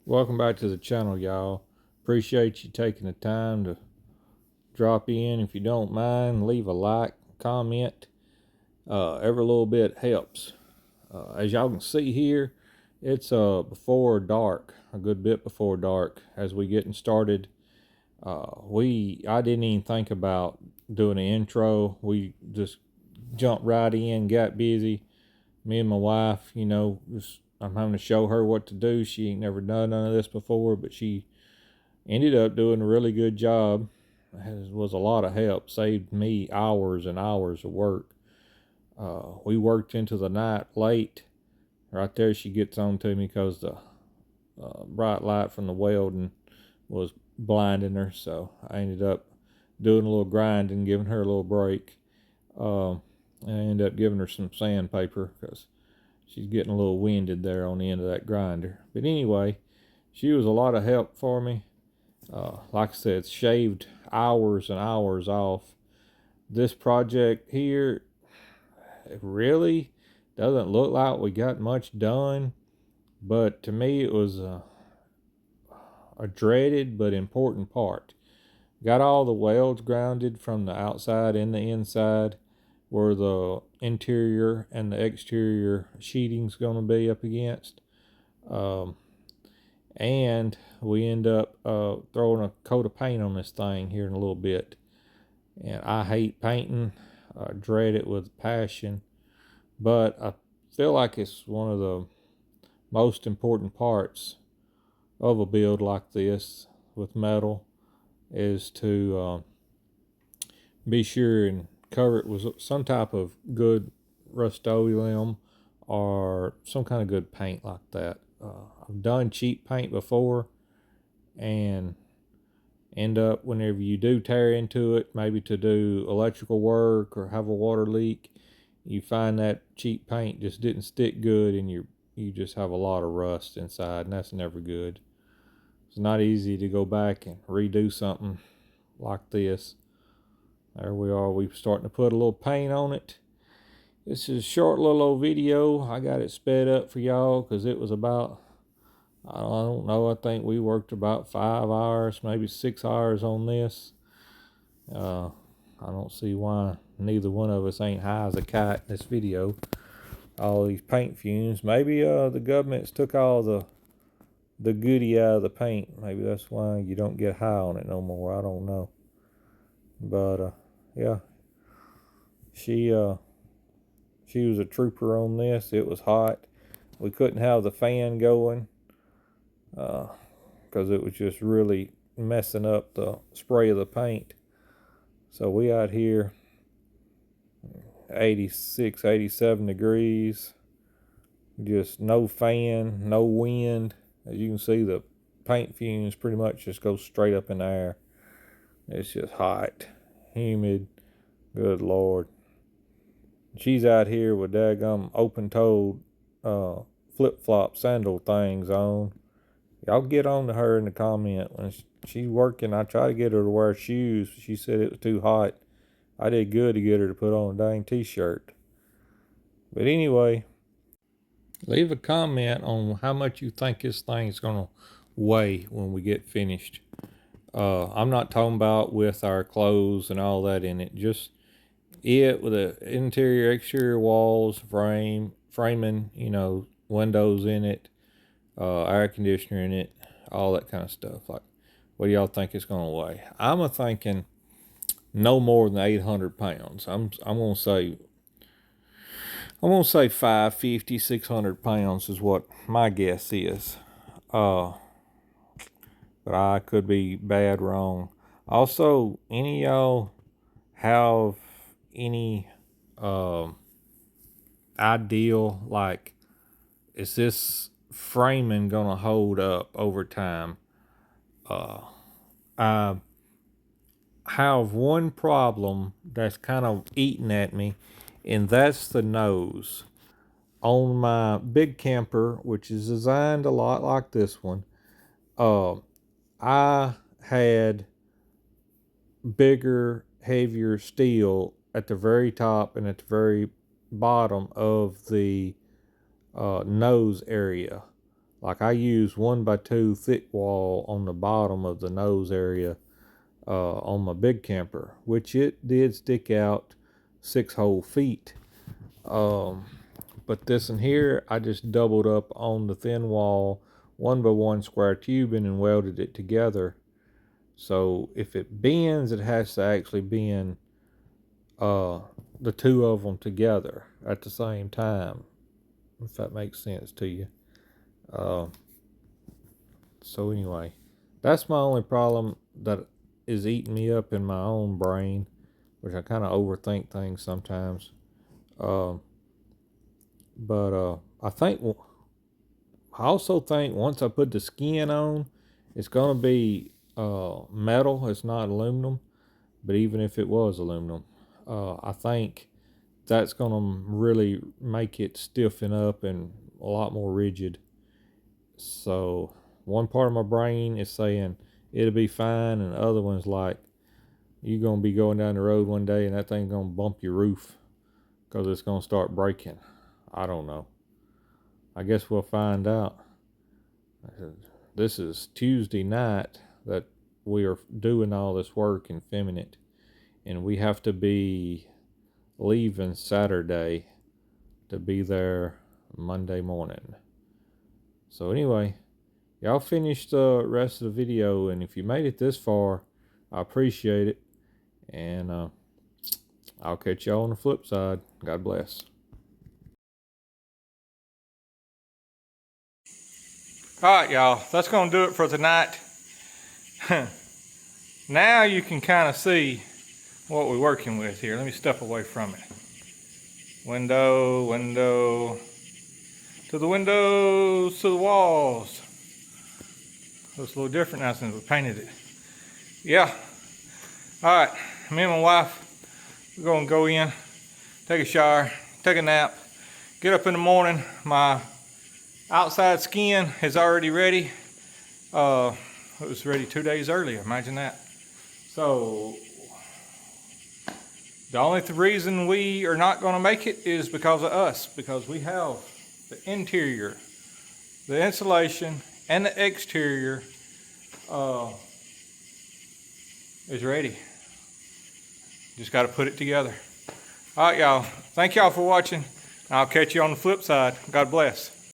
Welcome back to the channel, y'all. Appreciate you taking the time to drop in. If you don't mind, leave a like, comment. Every little bit helps. As y'all can see here, it's before dark, a good bit before dark. As we getting started, I didn't even think about doing an intro. We just jumped right in, got busy. Me and my wife, I'm having to show her what to do. She ain't never done none of this before, but she ended up doing a really good job. It was a lot of help, saved me hours and hours of work. We worked into the night late. Right there, she gets on to me because the bright light from the welding was blinding her. So I ended up doing a little grinding, giving her a little break. I ended up giving her some sandpaper because she's getting a little winded there on the end of that grinder. But anyway, she was a lot of help for me. Like I said, shaved hours and hours off. This project here, it really doesn't look like we got much done, but to me it was a dreaded but important part. Got all the welds grounded from the outside and the inside where the interior and the exterior sheeting's going to be up against. Um, and we end up throwing a coat of paint on this thing here in a little bit. And I hate painting. I dread it with passion. But I feel like it's one of the most important parts of a build like this with metal is to be sure and cover it with some type of good Rust-Oleum or some kind of good paint like that. I've done cheap paint before and end up whenever you do tear into it, maybe to do electrical work or have a water leak, you find that cheap paint just didn't stick good and you just have a lot of rust inside, and that's never good. It's not easy to go back and redo something like this. There we are, we're starting to put a little paint on it. This is a short little old video. I got it sped up for y'all because it was about, I don't know, I think we worked about 5 hours, maybe 6 hours on this. I don't see why neither one of us ain't high as a kite in this video. All these paint fumes. Maybe the government's took all the goodie out of the paint. Maybe that's why you don't get high on it no more. I don't know. But yeah, she was a trooper on this. It was hot. We couldn't have the fan going because it was just really messing up the spray of the paint. So we out here 86, 87 degrees, just no fan, no wind. As you can see, the paint fumes pretty much just go straight up in the air. It's just hot, humid, good Lord. She's out here with daggum open-toed flip-flop sandal things on. Y'all get on to her in the comment. When she's working, I try to get her to wear shoes. She said it was too hot. I did good to get her to put on a dang t-shirt. But anyway, leave a comment on how much you think this thing's gonna weigh when we get finished. I'm not talking about with our clothes and all that in it. Just it with the interior, exterior walls, framing, windows in it, air conditioner in it, all that kind of stuff. Like, what do y'all think it's gonna weigh? I'm thinking no more than 800 pounds. I'm gonna say 550, 600 pounds is what my guess is. Uh, but I could be bad wrong. Also, any of y'all have any ideal, like, is this framing gonna hold up over time? I have one problem that's kind of eating at me, and that's the nose. On my big camper, which is designed a lot like this one, I had bigger, heavier steel at the very top and at the very bottom of the nose area. Like I use 1x2 thick wall on the bottom of the nose area on my big camper, which it did stick out 6 whole feet. But this in here, I just doubled up on the thin wall 1x1 square tubing and welded it together. So if it bends, it has to actually bend the two of them together at the same time, if that makes sense to you. So anyway, that's my only problem that is eating me up in my own brain, which I kind of overthink things sometimes. But I also think once I put the skin on, it's gonna be metal. It's not aluminum, but even if it was aluminum, I think that's gonna really make it stiffen up and a lot more rigid. So one part of my brain is saying it'll be fine, and the other one's like, you're gonna be going down the road one day and that thing's gonna bump your roof because it's gonna start breaking. I don't know. I guess we'll find out. This is Tuesday night that we are doing all this work and filming it, and we have to be leaving Saturday to be there Monday morning. So anyway, y'all finish the rest of the video, and if you made it this far, I appreciate it, and I'll catch y'all on the flip side. God bless. All right, y'all, that's gonna do it for tonight. Now you can kind of see what we're working with here. Let me step away from it. Window, window, to the windows, to the walls. Looks a little different now since we painted it. Yeah. All right, me and my wife, we're gonna go in, take a shower, take a nap, get up in the morning. My outside skin is already ready. It was ready 2 days earlier, imagine that. So the only reason we are not going to make it is because of us, because we have the interior, the insulation, and the exterior is ready. Just got to put it together. All right, y'all. Thank y'all for watching. I'll catch you on the flip side. God bless.